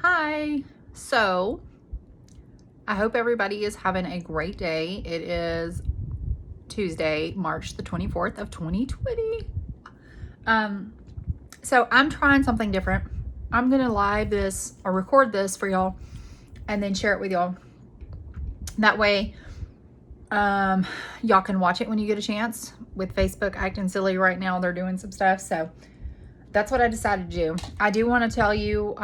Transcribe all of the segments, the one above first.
Hi. So, I hope everybody is having a great day. It is Tuesday, March the 24th of 2020. So I'm trying something different. I'm going to live this or record this for y'all and then share it with y'all. That way, y'all can watch it when you get a chance. With Facebook acting silly right now, they're doing some stuff. So that's what I decided to do. I do want to tell you,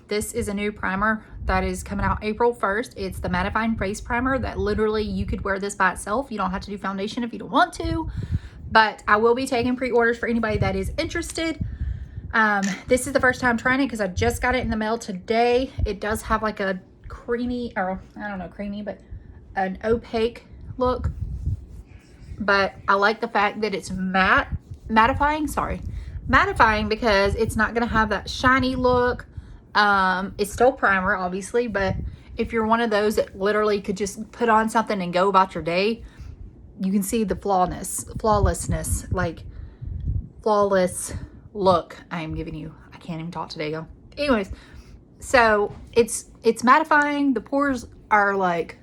this is a new primer that is coming out April 1st. It's the Mattifying Face Primer that literally you could wear this by itself. You don't have to do foundation if you don't want to, but I will be taking pre-orders for anybody that is interested. This is the first time trying it because I just got it in the mail today. It does have like a creamy, or I don't know, creamy, but an opaque look. But I like the fact that it's mattifying because it's not going to have that shiny look. It's still primer, obviously, but if you're one of those that literally could just put on something and go about your day, you can see the flawlessness, like flawless look I am giving you. I can't even talk today, y'all. Anyways, so it's mattifying. The pores are like,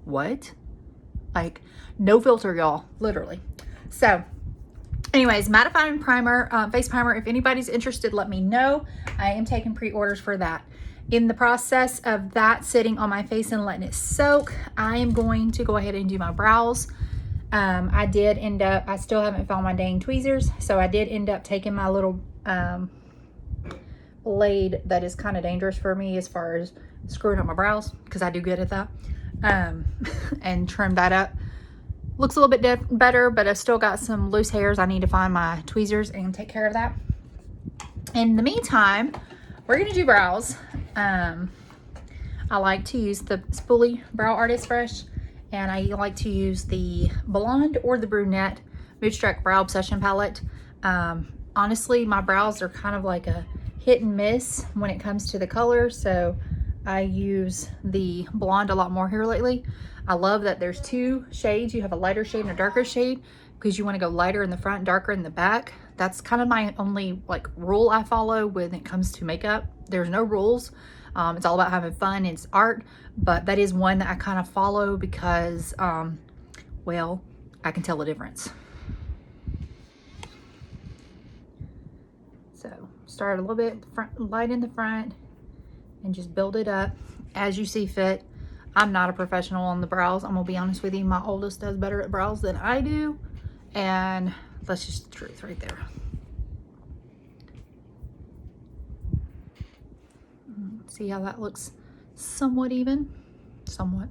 what? Like no filter, y'all, literally. So anyways, mattifying primer, face primer. If anybody's interested, let me know. I am taking pre-orders for that. In the process of that sitting on my face and letting it soak, I am going to go ahead and do my brows. I did end up, I still haven't found my dang tweezers, so I did end up taking my little blade that is kind of dangerous for me as far as screwing up my brows, because I do good at that, and trim that up. Looks a little bit better, but I've still got some loose hairs. I need to find my tweezers and take care of that. In the meantime, we're going to do brows. I like to use the Spoolie Brow Artist Fresh, and I like to use the blonde or the brunette Moodstruck Brow Obsession palette. Honestly, my brows are kind of like a hit and miss when it comes to the color, so I use the blonde a lot more here lately. I love that there's two shades. You have a lighter shade and a darker shade because you want to go lighter in the front, darker in the back. That's kind of my only like rule I follow when it comes to makeup. There's no rules. It's all about having fun. It's art, but that is one that I kind of follow because, well, I can tell the difference. So start a little bit light in the front and just build it up as you see fit. I'm not a professional on the brows. I'm gonna be honest with you. My oldest does better at brows than I do. And that's just the truth right there. See how that looks somewhat even? Somewhat.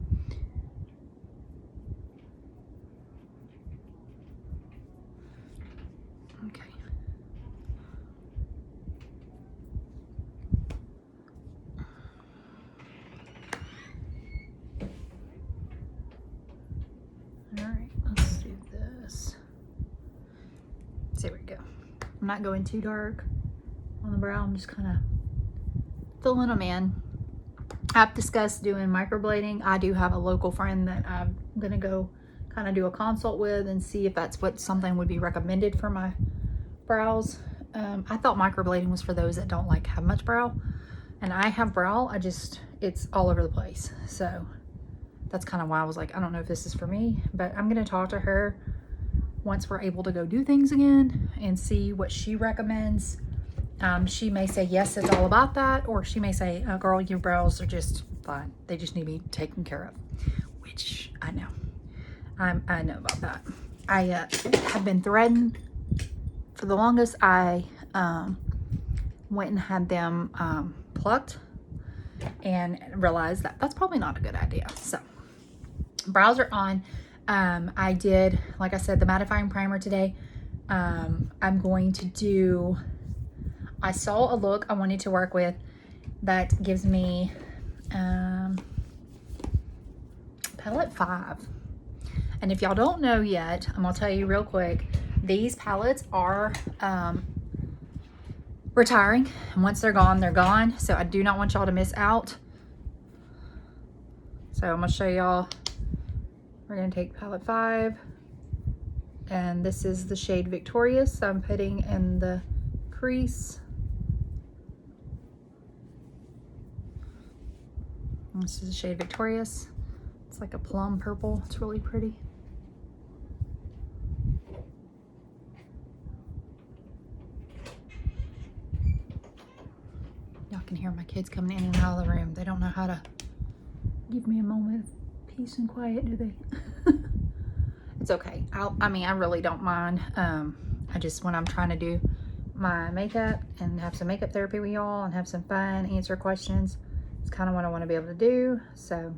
Okay. All right, let's do this. There we go. I'm not going too dark on the brow. I'm just kind of filling them in. I've discussed doing microblading. I do have a local friend that I'm gonna go kind of do a consult with and see if that's what something would be recommended for my brows. I thought microblading was for those that don't like have much brow, and I have brow. It's all over the place. So that's kind of why I was like, I don't know if this is for me, but I'm gonna talk to her once we're able to go do things again and see what she recommends. She may say, yes, it's all about that. Or she may say, oh, girl, your brows are just fine. They just need to be taken care of, which I know. I know about that. I have been threading for the longest. I went and had them plucked and realized that that's probably not a good idea. So brows are on. I did, like I said, the mattifying primer today. I'm going to do, I saw a look I wanted to work with that gives me palette 5. And if y'all don't know yet, I'm gonna tell you real quick, these palettes are retiring. And once they're gone, they're gone. So I do not want y'all to miss out. So I'm gonna show y'all. We're gonna take palette 5. And this is the shade Victorious. So I'm putting in the crease. This is the shade Victorious. It's like a plum purple. It's really pretty. Y'all can hear my kids coming in and out of the room. They don't know how to give me a moment of peace and quiet, do they? It's okay. I mean, I really don't mind. I just, when I'm trying to do my makeup and have some makeup therapy with y'all and have some fun, answer questions, it's kind of what I want to be able to do. So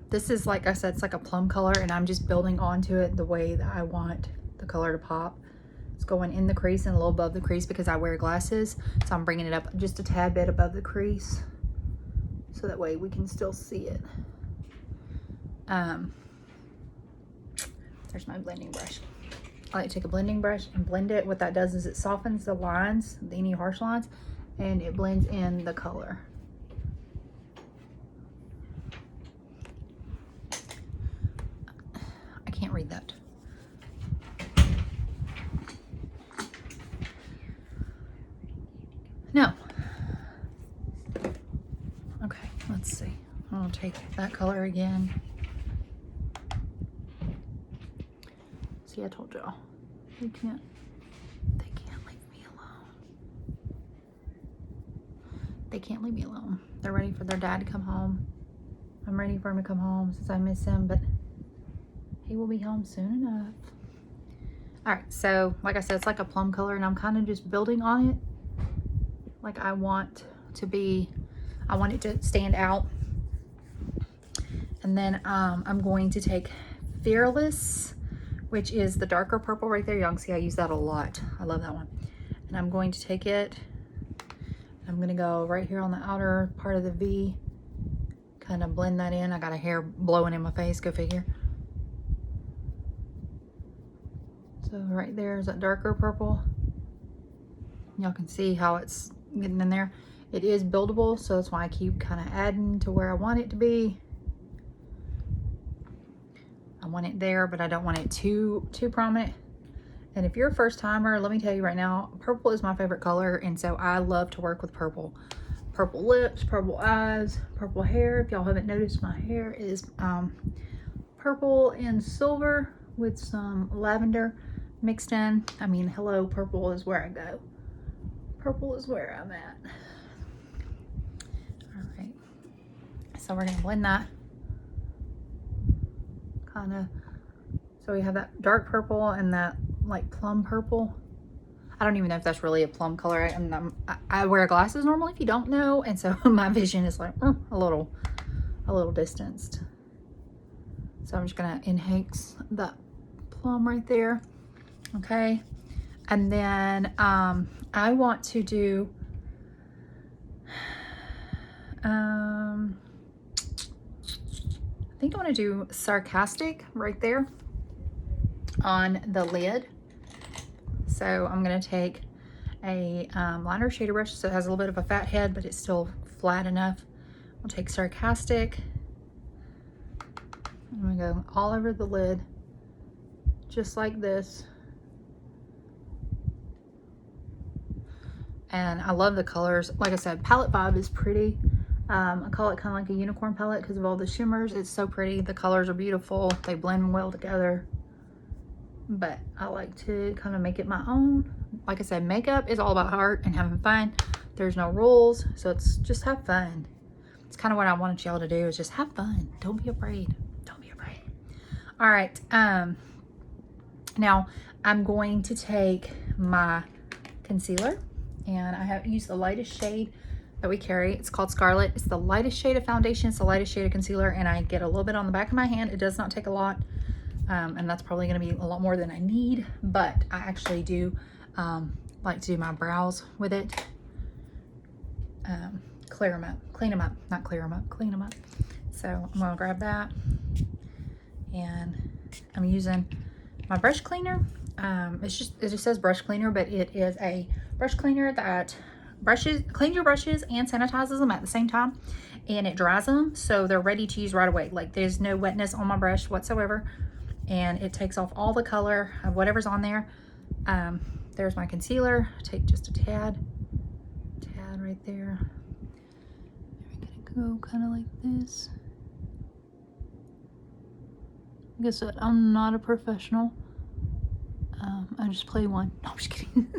this is, like I said, it's like a plum color, and I'm just building onto it the way that I want the color to pop. It's going in the crease and a little above the crease because I wear glasses, so I'm bringing it up just a tad bit above the crease so that way we can still see it. There's my blending brush. I like to take a blending brush and blend it. What that does is it softens the lines, any harsh lines, and it blends in the color. I can't read that. No. Okay, let's see. I'll take that color again. See, I told y'all, they can't leave me alone. They can't leave me alone. They're ready for their dad to come home. I'm ready for him to come home since I miss him, but he will be home soon enough. All right, so like I said, it's like a plum color, and I'm kind of just building on it. Like I want it to stand out. And then I'm going to take Fearless, which is the darker purple right there. Y'all can see I use that a lot. I love that one. And I'm going to take it, I'm going to go right here on the outer part of the V, kind of blend that in. I got a hair blowing in my face, go figure. So right there is that darker purple. Y'all can see how it's getting in there. It is buildable, so that's why I keep kind of adding to where I want it to be. I want it there, but I don't want it too prominent. And if you're a first timer, let me tell you right now, purple is my favorite color, and so I love to work with purple. Purple lips, purple eyes, purple hair. If y'all haven't noticed, my hair is purple and silver with some lavender mixed in. I mean, hello, purple is where I go. Purple is where I'm at. All right, so we're gonna blend that kind of, so we have that dark purple and that like plum purple. I don't even know if that's really a plum color. I wear glasses normally, if you don't know, and so my vision is like a little distanced. So I'm just gonna enhance that plum right there. Okay, and then I want to do I think I want to do Sarcastic right there on the lid. So I'm going to take a liner shader brush, so it has a little bit of a fat head, but it's still flat enough. I'll take Sarcastic. I'm going to go all over the lid, just like this. And I love the colors. Like I said, Palette Vibe is pretty. I call it kind of like a unicorn palette because of all the shimmers. It's so pretty. The colors are beautiful. They blend well together. But I like to kind of make it my own. Like I said, makeup is all about heart and having fun. There's no rules, so it's just have fun. It's kind of what I wanted y'all to do, is just have fun. Don't be afraid. Don't be afraid. All right. Now I'm going to take my concealer, and I have used the lightest shade that we carry. It's called Scarlet. It's the lightest shade of foundation. It's the lightest shade of concealer, and I get a little bit on the back of my hand. It does not take a lot, and that's probably going to be a lot more than I need, but I actually do like to do my brows with it. Clear them up, clean them up, not clear them up, clean them up. So I'm going to grab that, and I'm using my brush cleaner. It just says brush cleaner, but it is a brush cleaner that cleans your brushes and sanitizes them at the same time, and it dries them so they're ready to use right away. Like there's no wetness on my brush whatsoever, and it takes off all the color of whatever's on there. There's my concealer. Take just a tad right there. There we go kind of like this. Like I said, I'm not a professional. I just play one. No, I'm just kidding.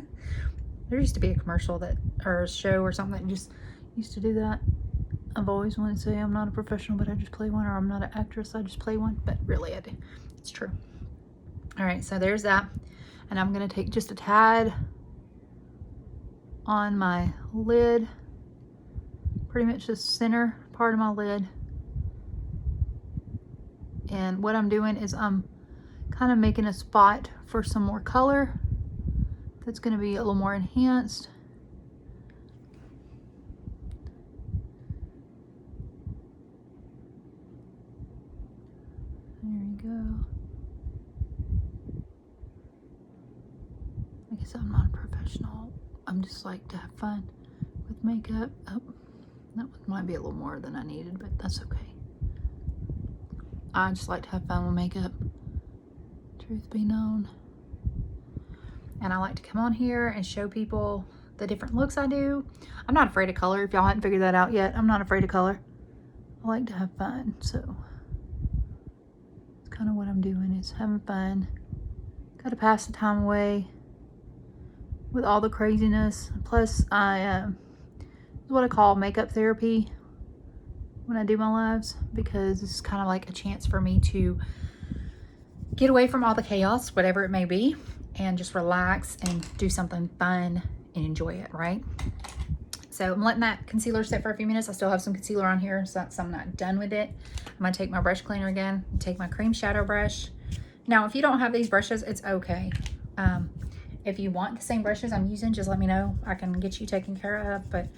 There used to be a commercial that, or a show or something that just used to do that. I've always wanted to say I'm not a professional, but I just play one, or I'm not an actress, I just play one. But really, I do. It's true. All right, so there's that. And I'm gonna take just a tad on my lid, pretty much the center part of my lid. And what I'm doing is I'm kind of making a spot for some more color that's going to be a little more enhanced. There you go. Like I said, I'm not a professional. I'm just like to have fun with makeup. Oh, that might be a little more than I needed, but that's okay. I just like to have fun with makeup, truth be known. And I like to come on here and show people the different looks I do. I'm not afraid of color. If y'all hadn't figured that out yet, I'm not afraid of color. I like to have fun, so it's kind of what I'm doing, is having fun. Got to pass the time away with all the craziness. Plus, it's what I call makeup therapy when I do my lives, because it's kind of like a chance for me to get away from all the chaos, whatever it may be, and just relax and do something fun and enjoy it, right? So I'm letting that concealer sit for a few minutes. I still have some concealer on here, so I'm not done with it. I'm gonna take my brush cleaner again, take my cream shadow brush. Now, if you don't have these brushes, it's okay. If you want the same brushes I'm using, just let me know. I can get you taken care of, but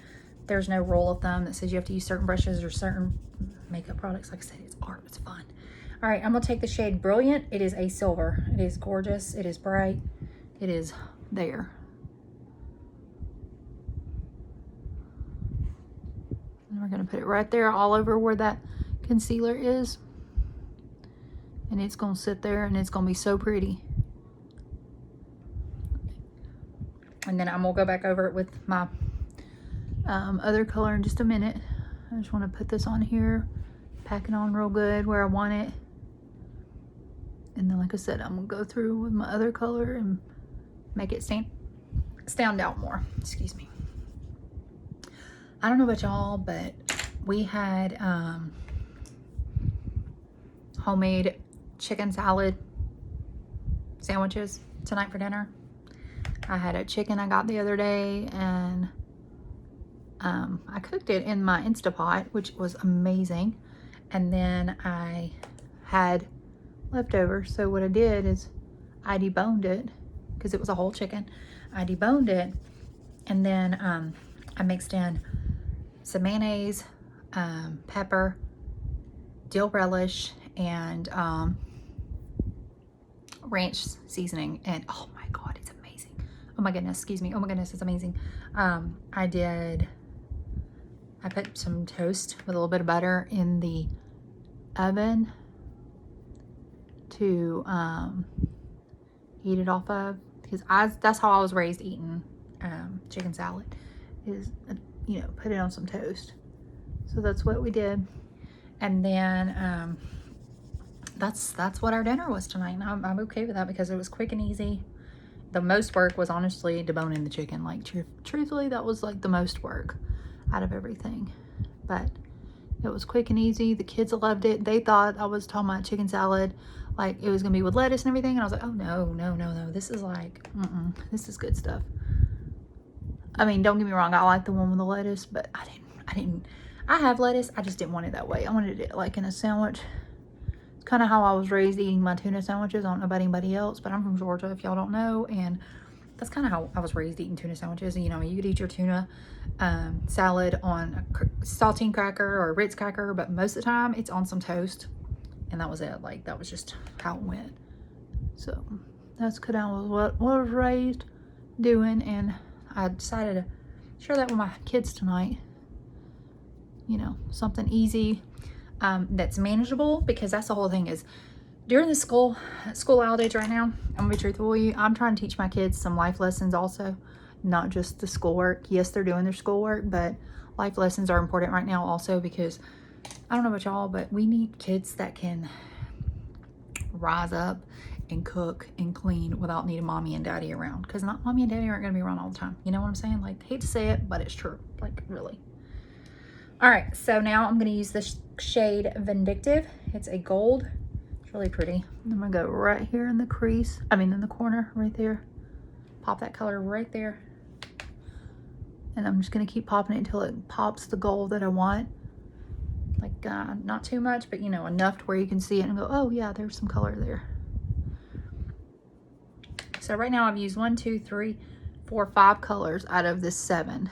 there's no rule of thumb that says you have to use certain brushes or certain makeup products. Like I said, it's art, it's fun. All right, I'm gonna take the shade Brilliant. It is a silver. It is gorgeous, it is bright, it is there. And we're gonna put it right there all over where that concealer is. And it's gonna sit there and it's gonna be so pretty. And then I'm gonna go back over it with my other color in just a minute. I just wanna put this on here, pack it on real good where I want it. And then, like I said, I'm gonna go through with my other color and make it stand out more. Excuse me. I don't know about y'all, but we had homemade chicken salad sandwiches tonight for dinner. I had a chicken I got the other day, and I cooked it in my Instapot, which was amazing. And then I had leftovers, so what I did is I deboned it, because it was a whole chicken. I deboned it, and then I mixed in some mayonnaise, pepper, dill relish, and ranch seasoning, and oh my god, it's amazing. Oh my goodness, excuse me, oh my goodness, it's amazing. I put some toast with a little bit of butter in the oven to eat it off of, because that's how I was raised eating chicken salad, is you know, put it on some toast. So that's what we did. And then that's what our dinner was tonight, and I'm okay with that because it was quick and easy. The most work was honestly deboning the chicken. Like truthfully, that was like the most work out of everything, but it was quick and easy. The kids loved it. They thought I was talking about chicken salad like it was gonna be with lettuce and everything, and I was like, oh no, this is like this is good stuff. I mean, don't get me wrong, I like the one with the lettuce, but I have lettuce, I just didn't want it that way. I wanted it like in a sandwich. It's kind of how I was raised eating my tuna sandwiches. I don't know about anybody else, but I'm from Georgia, if y'all don't know, and that's kind of how I was raised eating tuna sandwiches. You know, you could eat your tuna salad on a saltine cracker or a Ritz cracker, but most of the time it's on some toast, and that was it. Like, that was just how it went. So that's kind of what I was raised doing, and I decided to share that with my kids tonight. You know, something easy, that's manageable, because that's the whole thing is during the school holidays right now, I'm gonna be truthful with you, I'm trying to teach my kids some life lessons also. not just the schoolwork. Yes, they're doing their schoolwork, but life lessons are important right now also, because I don't know about y'all, but we need kids that can rise up and cook and clean without needing mommy and daddy around, because not mommy and daddy aren't going to be around all the time. You know what I'm saying? Like, hate to say it, but it's true. Like, really. All right, so now I'm going to use the shade Vindictive. It's a gold. It's really pretty. I'm going to go right here in the crease. I mean, in the corner right there. Pop that color right there. And I'm just going to keep popping it until it pops the gold that I want. Like, not too much, but, you know, enough to where you can see it and go, oh, yeah, there's some color there. So right now I've used 1, 2, 3, 4, 5 colors out of this 7.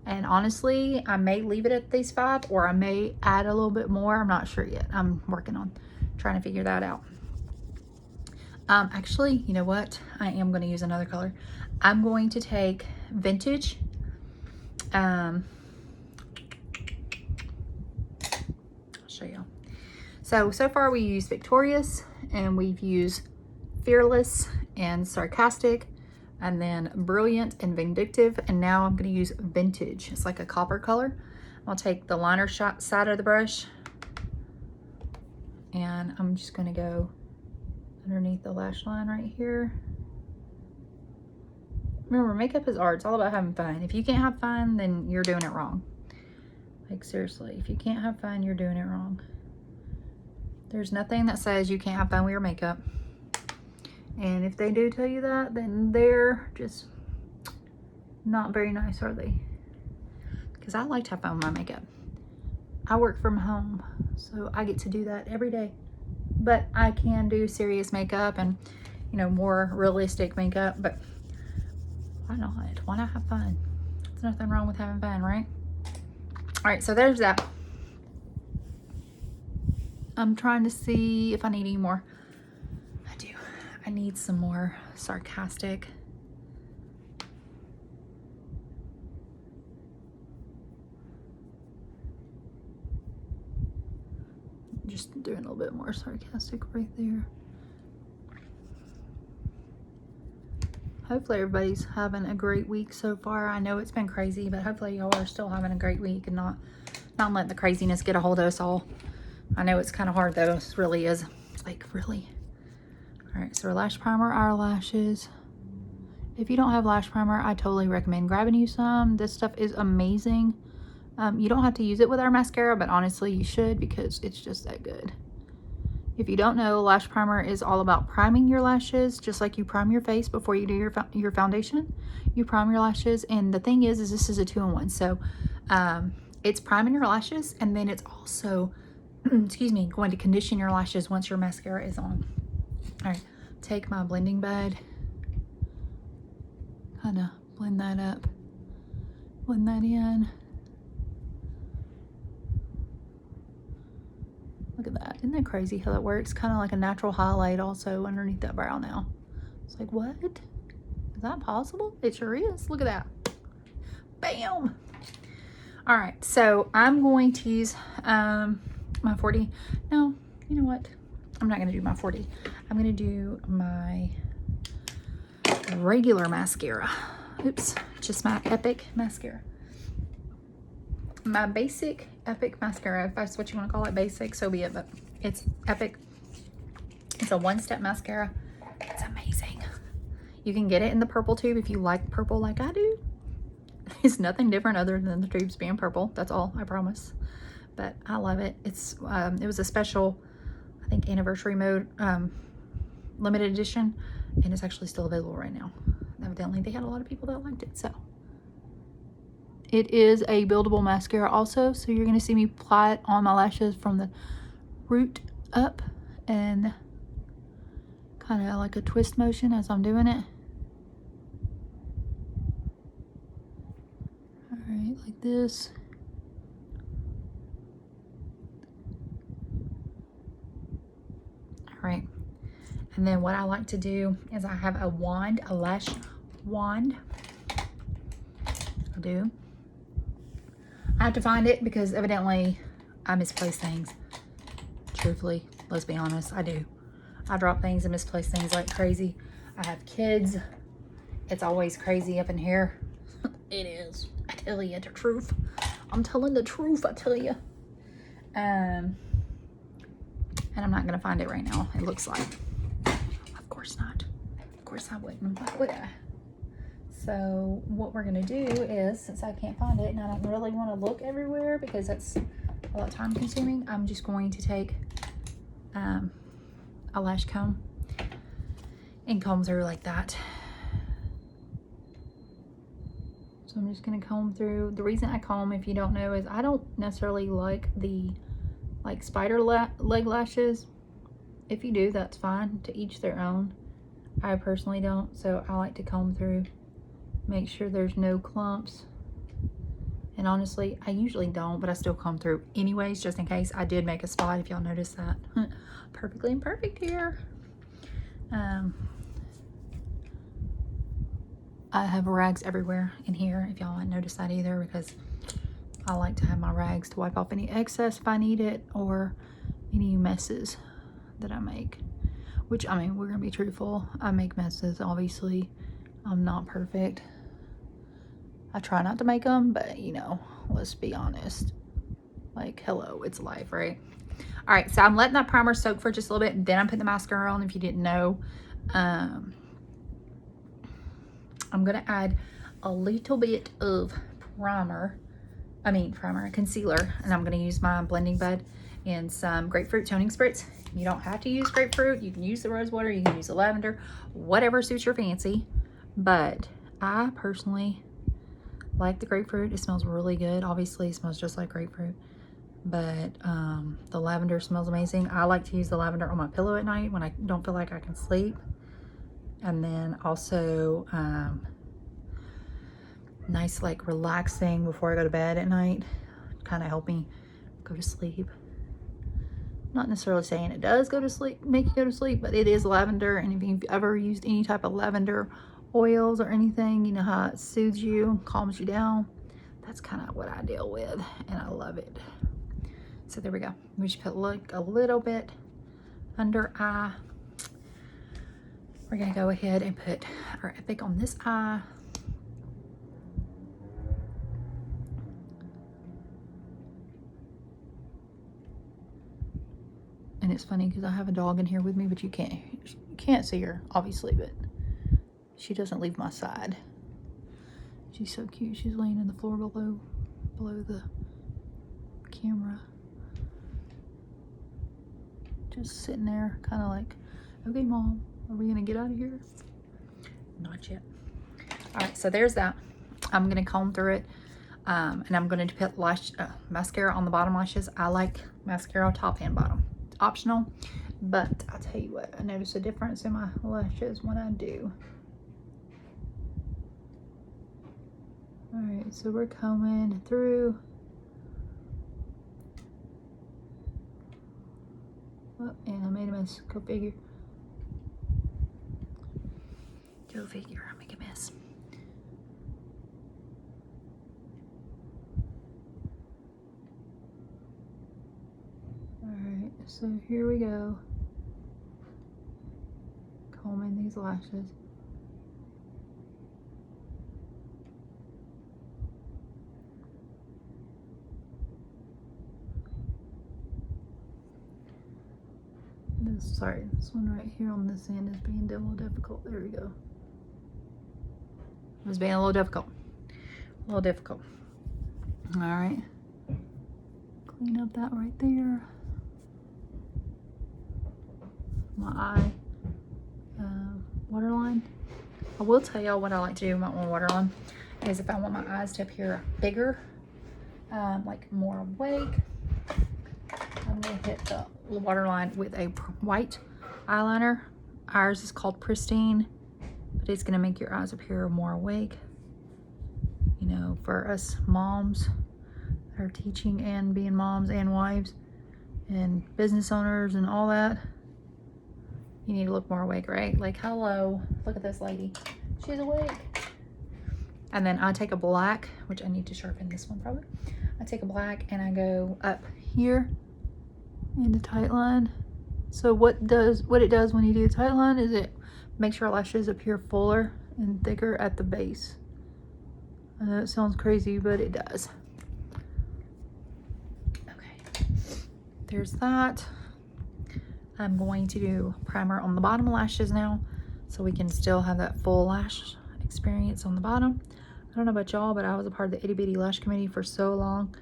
And honestly, I may leave it at these 5, or I may add a little bit more. I'm not sure yet. I'm working on trying to figure that out. Actually, you know what? I am going to use another color. I'm going to take Vintage. I'll show you. So far we used Victorious, and we've used Fearless and Sarcastic, and then Brilliant and Vindictive, and now I'm going to use Vintage. It's like a copper color. I'll take the liner side of the brush, and I'm just going to go underneath the lash line right here. Remember, makeup is art. It's all about having fun. If you can't have fun, then you're doing it wrong. Like, seriously, if you can't have fun, you're doing it wrong. There's nothing that says you can't have fun with your makeup. And if they do tell you that, then they're just not very nice, are they? Because I like to have fun with my makeup. I work from home, so I get to do that every day. But I can do serious makeup and, you know, more realistic makeup. But why not? Why not have fun? There's nothing wrong with having fun, right? All right, so there's that. I'm trying to see if I need any more. I do. I need some more Sarcastic. Just doing a little bit more Sarcastic right there. Hopefully everybody's having a great week so far. I know it's been crazy, but hopefully y'all are still having a great week and not letting the craziness get a hold of us all. I know it's kind of hard though. It really is. It's like, really? All right, so our lash primer, our lashes. If you don't have lash primer, I totally recommend grabbing you some. This stuff is amazing. You don't have to use it with our mascara, but honestly you should, because it's just that good. If you don't know, lash primer is all about priming your lashes, just like you prime your face before you do your foundation. You prime your lashes, and the thing is this is a 2-in-1. So it's priming your lashes, and then it's also, excuse me, going to condition your lashes once your mascara is on. All right, take my blending pad, kind of blend that up, blend that in. Look at that. Isn't that crazy how that works? Kind of like a natural highlight also underneath that brow now. It's like, what? Is that possible? It sure is. Look at that. Bam! All right, so I'm going to use my 40. No, you know what? I'm not going to do my 40. I'm going to do my regular mascara. Oops, just my Epic mascara. My basic Epic mascara, if that's what you want to call it. Basic, so be it, but it's Epic. It's a one-step mascara. It's amazing. You can get it in the purple tube if you like purple like I do. It's nothing different other than the tubes being purple. That's all, I promise. But I love it. It's it was a special, I think, anniversary mode, limited edition, and it's actually still available right now. Evidently they had a lot of people that liked it. So it is a buildable mascara also, so you're going to see me apply it on my lashes from the root up and kind of like a twist motion as I'm doing it. All right, like this. All right, and then what I like to do is I have a wand, a lash wand. I do. I have to find it because evidently I misplace things. Truthfully, let's be honest, I do. I drop things and misplace things like crazy. I have kids It's always crazy up in here. It is. I tell you the truth. I'm telling the truth, I tell you. And I'm not going to find it right now, it looks like. Of course not. Of course I wouldn't. Why would I? So what we're going to do is, since I can't find it and I don't really want to look everywhere because that's a lot time consuming, I'm just going to take a lash comb and comb through like that. So I'm just going to comb through. The reason I comb, if you don't know, is I don't necessarily like the spider leg lashes. If you do, that's fine. To each their own. I personally don't, so I like to comb through, make sure there's no clumps. And honestly, I usually don't, but I still comb through anyways, just in case. I did make a spot, if y'all noticed that. Perfectly imperfect here. I have rags everywhere in here, if y'all hadn't noticed that either, because I like to have my rags to wipe off any excess if I need it, or any messes that I make. Which, I mean, we're gonna be truthful, I make messes, obviously. I'm not perfect. I try not to make them, but you know, let's be honest. Like, hello, it's life, right? All right, so I'm letting that primer soak for just a little bit, and then I'm putting the mascara on, if you didn't know. I'm gonna add a little bit of concealer, and I'm gonna use my blending bud and some grapefruit toning spritz. You don't have to use grapefruit, you can use the rose water, you can use the lavender, whatever suits your fancy. But I personally like the grapefruit. It smells really good. Obviously it smells just like grapefruit, but the lavender smells amazing. I like to use the lavender on my pillow at night when I don't feel like I can sleep. And then also nice, like, relaxing before I go to bed at night, kind of help me go to sleep. Not necessarily saying it does go to sleep, make you go to sleep, but it is lavender, and if you've ever used any type of lavender oils or anything, you know how it soothes you, calms you down. That's kind of what I deal with, and I love it. So there we go. We just put like a little bit under eye. We're gonna go ahead and put our Epic on this eye. And it's funny because I have a dog in here with me, but you can't see her, obviously, but she doesn't leave my side. She's so cute. She's laying in the floor below the camera. Just sitting there, kind of like, okay, Mom, are we gonna get out of here? Not yet. All right, so there's that. I'm gonna comb through it, and I'm gonna put mascara on the bottom lashes. I like mascara top and bottom. Optional, but I'll tell you what, I notice a difference in my lashes when I do. All right, so we're combing through. Oh, and I made a mess. Go figure. Go figure, I make a mess. Alright, so here we go. Combing these lashes. Sorry, this one right here on this end is being a little difficult. There we go. It was being a little difficult. All right. Clean up that right there. My eye waterline. I will tell y'all what I like to do with my own waterline is if I want my eyes to appear bigger, like more awake, I'm gonna hit the waterline with a white eyeliner. Ours is called Pristine, but it's gonna make your eyes appear more awake. You know, for us moms that are teaching and being moms and wives and business owners and all that, you need to look more awake, right? Like, hello, look at this lady. She's awake. And then I take a black, which I need to sharpen this one probably. I take a black and I go up here in the tight line. So what it does when you do the tight line is it makes your lashes appear fuller and thicker at the base. I know it sounds crazy, but it does. Okay, there's that. I'm going to do primer on the bottom lashes now, so we can still have that full lash experience on the bottom. I don't know about y'all, but I was a part of the Itty Bitty Lash Committee for so long.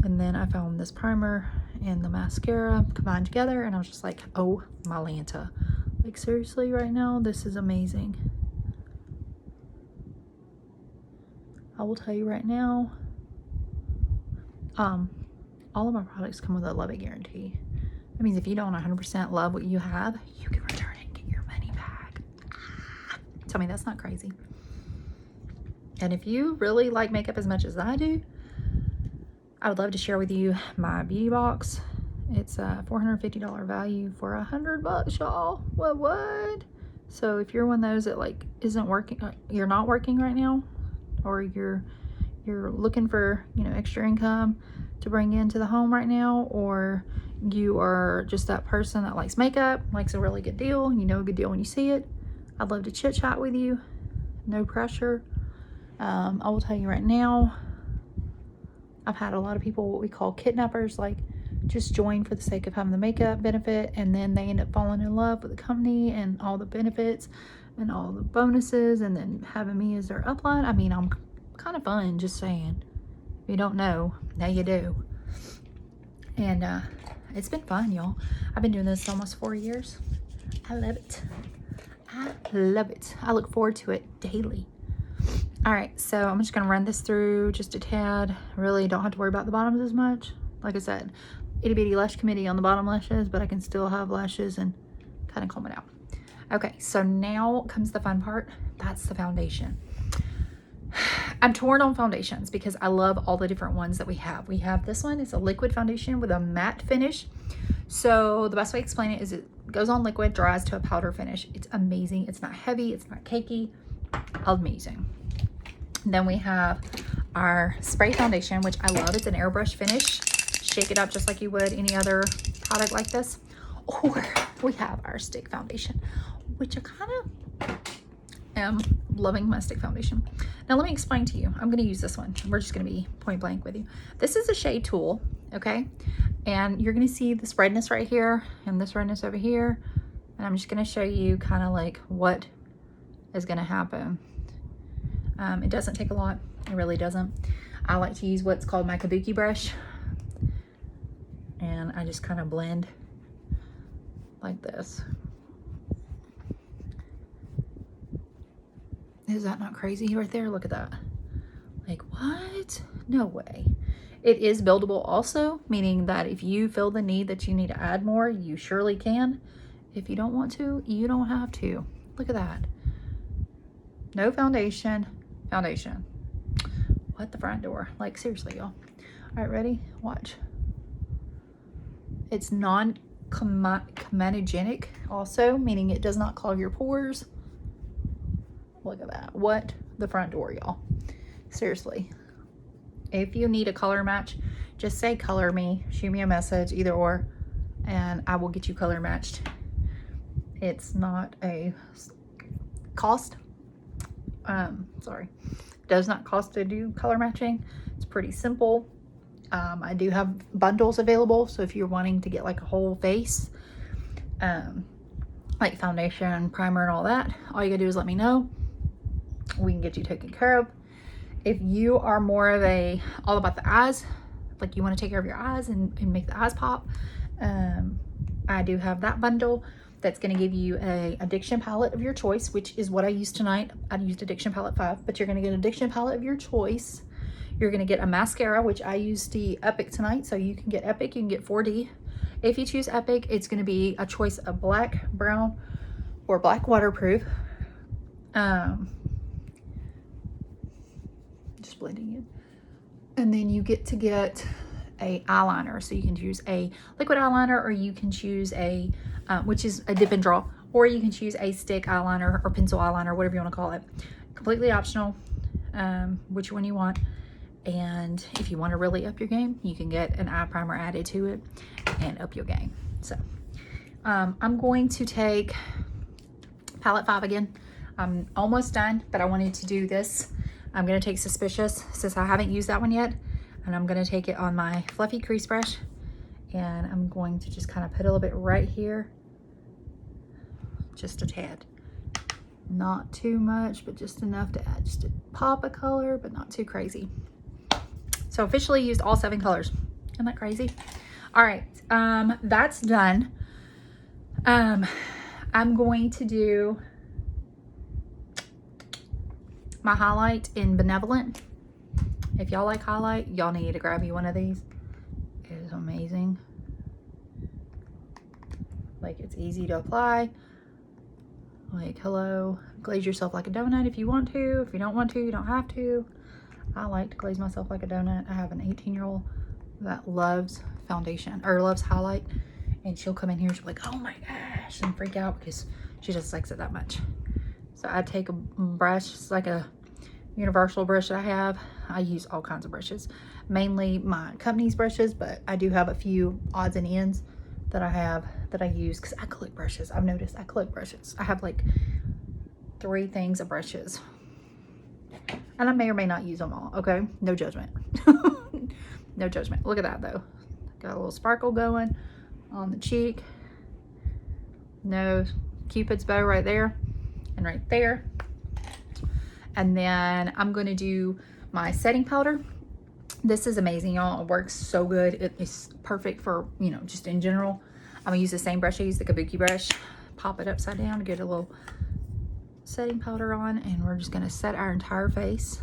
And then I found this primer and the mascara combined together, and I was just like, oh my Lanta. Like, seriously, right now, this is amazing. I will tell you right now, all of my products come with a love it guarantee. That means if you don't 100% love what you have, you can return it and get your money back. Tell me that's not crazy. And if you really like makeup as much as I do, I would love to share with you my beauty box. It's a $450 value for $100, y'all. What? So if you're one of those that like isn't working, you're not working right now, or you're looking for, you know, extra income to bring into the home right now, or you are just that person that likes makeup, likes a really good deal, you know a good deal when you see it, I'd love to chit chat with you. No pressure. I will tell you right now, I've had a lot of people, what we call kidnappers, like just join for the sake of having the makeup benefit, and then they end up falling in love with the company and all the benefits and all the bonuses, and then having me as their upline. I mean, I'm kind of fun, just saying. If you don't know, now you do. And it's been fun, y'all. I've been doing this almost 4 years. I love it. I love it. I look forward to it daily. All right, so I'm just gonna run this through just a tad. Really don't have to worry about the bottoms as much. Like I said, Itty Bitty Lash Committee on the bottom lashes, but I can still have lashes and kind of comb it out. Okay, so now comes the fun part. That's the foundation. I'm torn on foundations because I love all the different ones that we have. We have this one. It's a liquid foundation with a matte finish. So the best way to explain it is it goes on liquid, dries to a powder finish. It's amazing. It's not heavy. It's not cakey. Amazing. Then we have our spray foundation, which I love. It's an airbrush finish. Shake it up just like you would any other product like this. Or we have our stick foundation, which I kind of am loving my stick foundation. Now let me explain to you. I'm going to use this one. We're just going to be point blank with you. This is a shade tool, okay? And you're going to see this redness right here and this redness over here. And I'm just going to show you kind of like what is going to happen. It doesn't take a lot. It really doesn't. I like to use what's called my kabuki brush. And I just kind of blend like this. Is that not crazy right there? Look at that. Like, what? No way. It is buildable also, meaning that if you feel the need that you need to add more, you surely can. If you don't want to, you don't have to. Look at that. No foundation. Foundation. What the front door? Like, seriously, y'all. All right, ready? Watch. It's non-comedogenic also, meaning it does not clog your pores. Look at that. What the front door, y'all. Seriously. If you need a color match, just say color me. Shoot me a message, either or, and I will get you color matched. It's not a cost. Sorry. Does not cost to do color matching. It's pretty simple. I do have bundles available, so if you're wanting to get like a whole face, like foundation, primer, and all that, all you gotta do is let me know. We can get you taken care of. If you are more of a all about the eyes, like you want to take care of your eyes and make the eyes pop, I do have that bundle that's going to give you a addiction palette of your choice, which is what I used tonight. I used addiction palette 5, but you're going to get an addiction palette of your choice. You're going to get a mascara, which I used the Epic tonight, so you can get Epic, you can get 4D. If you choose Epic, it's going to be a choice of black, brown, or black waterproof. Just blending it. And then you get to get a eyeliner, so you can choose a liquid eyeliner, or you can choose a which is a dip and draw, or you can choose a stick eyeliner or pencil eyeliner, whatever you want to call it. Completely optional, which one you want. And if you want to really up your game, you can get an eye primer added to it and up your game. So I'm going to take palette 5 again. I'm almost done, but I wanted to do this. I'm gonna take Suspicious since I haven't used that one yet, and I'm gonna take it on my fluffy crease brush, and I'm going to just kind of put a little bit right here, just a tad. Not too much, but just enough to add just a pop of color, but not too crazy. So officially used all 7 colors. Isn't that crazy? All right, that's done. I'm going to do my highlight in Benevolent. If y'all like highlight, y'all need to grab you one of these. It is amazing. Like, it's easy to apply. Like, hello, glaze yourself like a donut if you want to. If you don't want to, you don't have to. I like to glaze myself like a donut. I have an 18-year-old that loves foundation, or loves highlight, and she'll come in here, she'll be like, oh my gosh, and freak out because she just likes it that much. So I take a brush, it's like a universal brush that I have. I use all kinds of brushes, mainly my company's brushes, but I do have a few odds and ends that I have that I use because I collect brushes. I've noticed I collect brushes. I have like 3 things of brushes, and I may or may not use them all. Okay, no judgment. No judgment. Look at that though, got a little sparkle going on the cheek, nose, Cupid's bow right there and right there. And then I'm going to do my setting powder. This is amazing, y'all. It works so good. It is perfect for, you know, just in general. I'm gonna use the same brush I use, the Kabuki brush. Pop it upside down to get a little setting powder on, and we're just gonna set our entire face.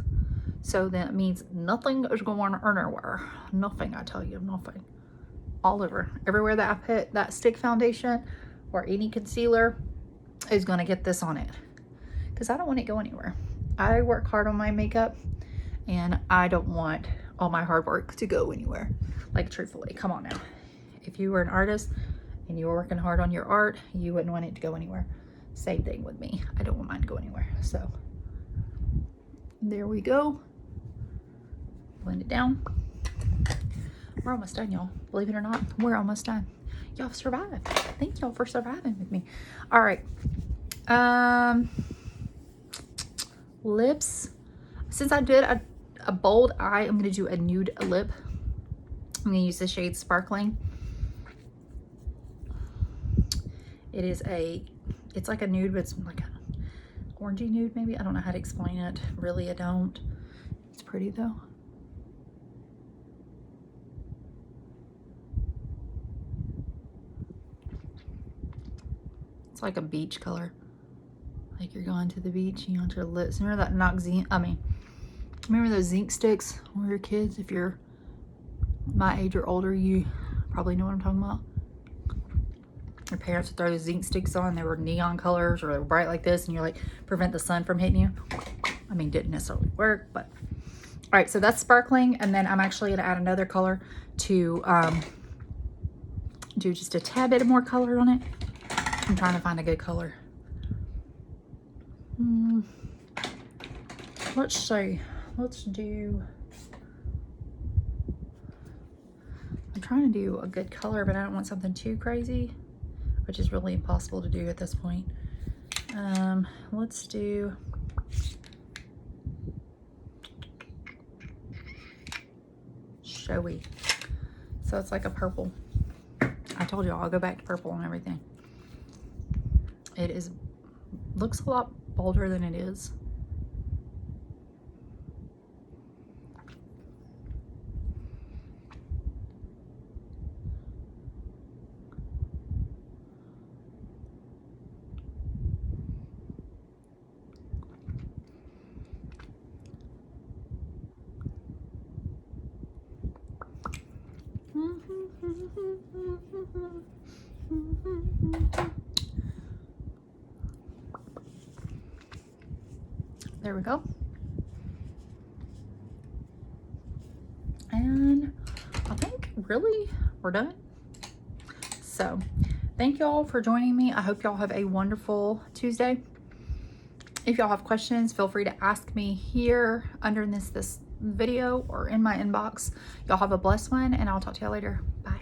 So that means nothing is going anywhere. Nothing, I tell you, nothing. All over, everywhere that I put that stick foundation or any concealer is gonna get this on it, because I don't want it to go anywhere. I work hard on my makeup, and I don't want all my hard work to go anywhere. Like, truthfully, come on now. If you were an artist and you were working hard on your art, you wouldn't want it to go anywhere. Same thing with me. I don't want mine to go anywhere. So there we go. Blend it down. We're almost done, y'all. Believe it or not, we're almost done. Y'all survived. Thank y'all for surviving with me. All right. Lips. Since I did a bold eye, I'm going to do a nude lip. I'm going to use the shade Sparkling. It's like a nude, but it's like an orangey nude maybe. I don't know how to explain it. Really, I don't. It's pretty though. It's like a beach color. Like you're going to the beach, you want your lips. Remember that remember those zinc sticks when we were kids? If you're my age or older, you probably know what I'm talking about. Your parents would throw the zinc sticks on. They were neon colors, or they were bright like this, and you're like, prevent the sun from hitting you. I mean, didn't necessarily work, but all right. So that's Sparkling, and then I'm actually gonna add another color to do just a tad bit more color on it. I'm trying to find a good color. Let's see. Let's do. I'm trying to do a good color, but I don't want something too crazy, which is really impossible to do at this point. Let's do. Showy. So it's like a purple. I told you I'll go back to purple and everything. It looks a lot bolder than it is. There we go. And I think really we're done. So thank y'all for joining me. I hope y'all have a wonderful Tuesday. If y'all have questions, feel free to ask me here under this video or in my inbox. Y'all have a blessed one, and I'll talk to y'all later. Bye.